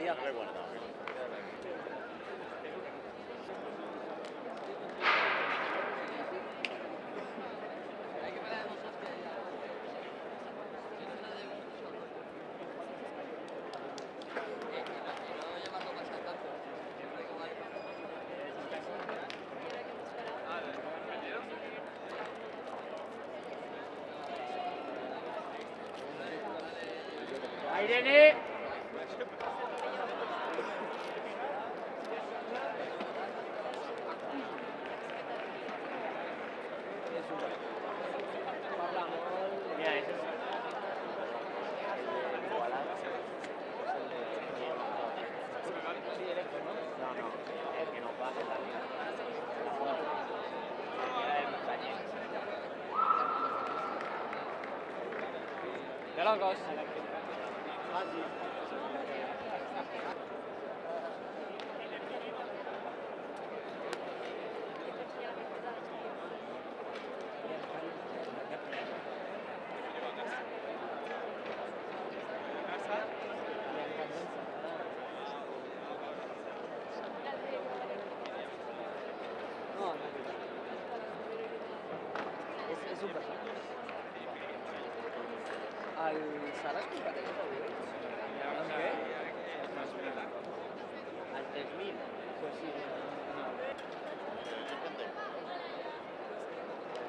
María. Irene. Mira, ese es no, el que nos va a hacer la liga. Era el montañés. De locos. Ah, sí. Es un personaje. Al Salas comprate que te digo. ¿Al qué? Al 3000. Pues sí.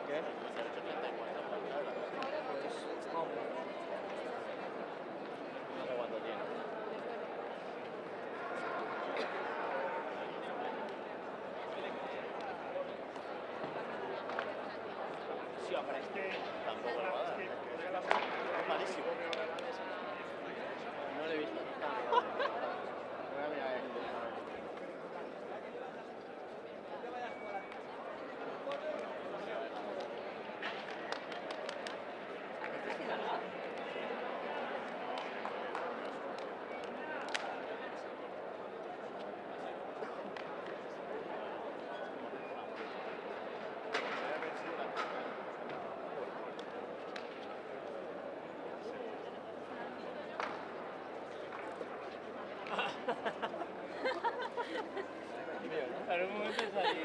¿Qué? Pues no. No sé cuánto tiene. Sí, hombre, tampoco lo va a dar. Es malísimo. No lo he visto. Voy a mirar el Para un momento salí.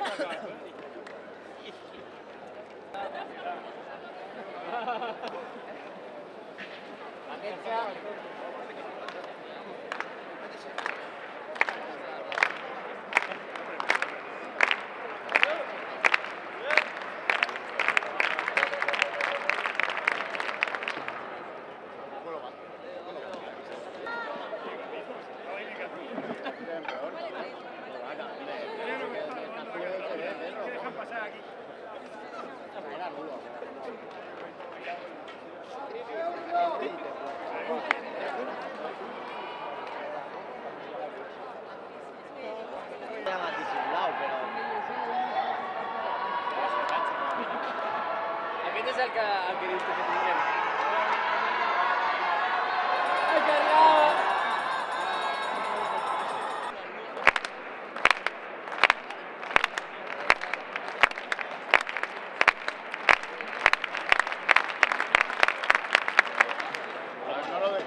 más disimulado, pero... Aquest és el que dius que tinguem. Ai, cargava!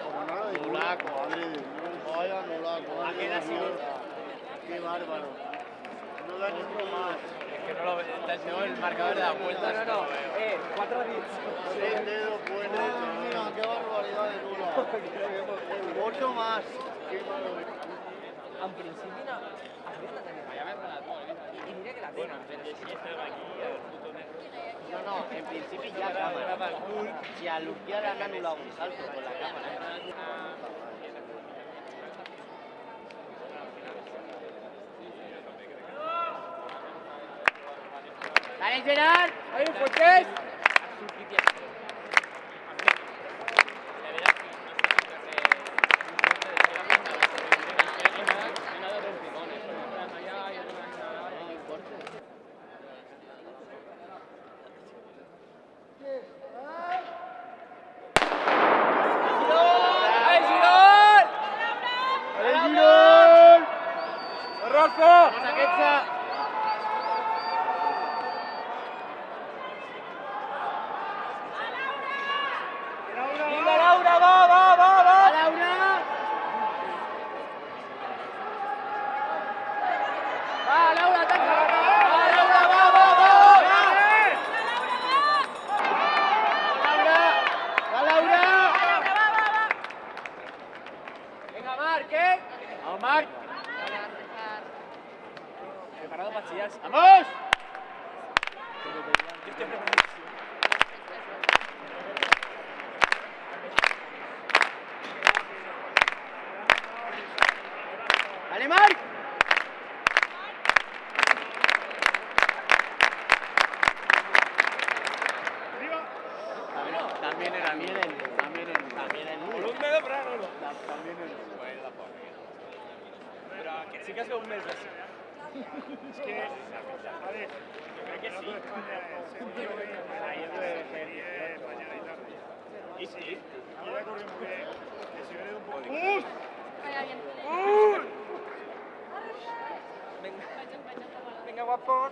Como no lo de Nulaco, vaya Nulaco. Aquel ha sido... Qué bárbaro. No da ni uno más. Es que no lo veo. Te enseño el marcador de la vuelta. No, no. 4 hits. 6 dedos buen hecho. Mira, qué barbaridad de Nula. 8 más. Qué maravilla. En principi no... Hauria de tenir... Ja m'he relat I diré que la tenen. No, en principio ya cámara. Si a Luquiar han anulado un salto con la cámara. Dale, Gerard! Ahí, fuertes! Gracias. ¡Vamos! Yo estoy preparadísimo. ¡Dale, Marc! También era también el Luis. Un dedo, pero no. También el Luis. Pero que sí que ha sido un mes así. Es que, a ver, yo creo que sí. Mañana y tarde. Y sí. Y ahora corre muy bien. Que si viene de un poco. Vaya bien. Venga. Venga, guapón.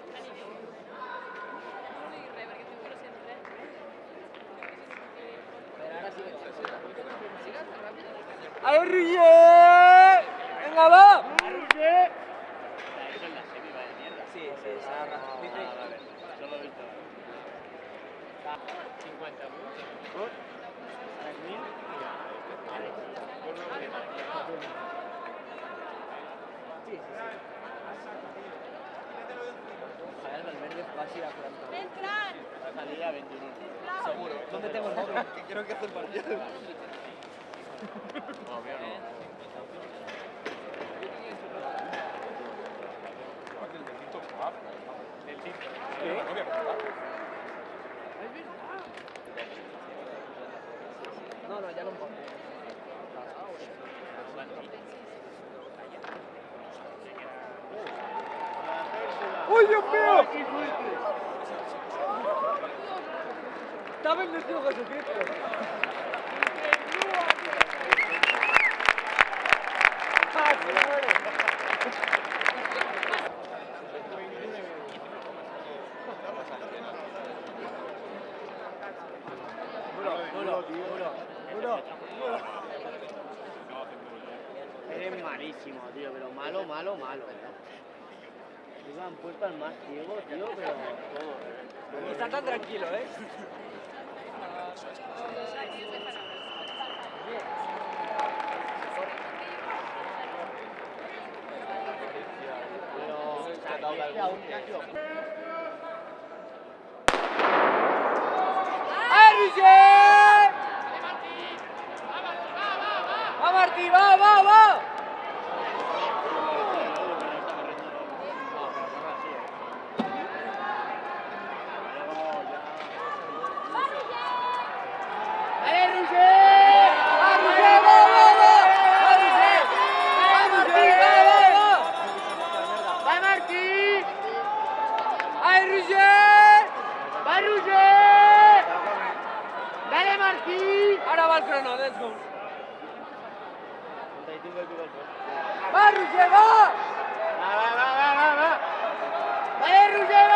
Pero ahora sí que sigas tan rápido. ¡Ay, Roger! ¡Venga, va! Sí, sí, se agarra. Dice. Solo he visto. 50 minutos. 3.000. Sí, sí, sí. Ojalá el Valverde pase a 40. ¡Ven, Fran! Va a salir a 21. Seguro. ¿Dónde tengo el móvil? Que creo que hace el partido. No, mío no. No, no, ya lo pongo. ¡Uy, Dios mío! ¡Está bendecido Jesucristo! ¡Ah, se muere! Eres malísimo, tío, pero malo, malo, malo. Me han puesto al más ciego, tío, pero todo. Y está tan tranquilo, ¿eh? ¡Ay, Roger! ¡Va, Martí! ¡Va, va, va! ¡Vale, Roger! ¡Va, Roger! ¡Va, va, va! ¡Va, Roger! ¡Va, Martí! ¡Va, va, va! ¡Va, Martí! ¡Ay, Roger! ¡Va, Roger! ¡Dale, Martí! Ahora va el crono, let's go. 35 y pico el poste. ¡Va, Roger, va! Va! ¡Vale, Roger,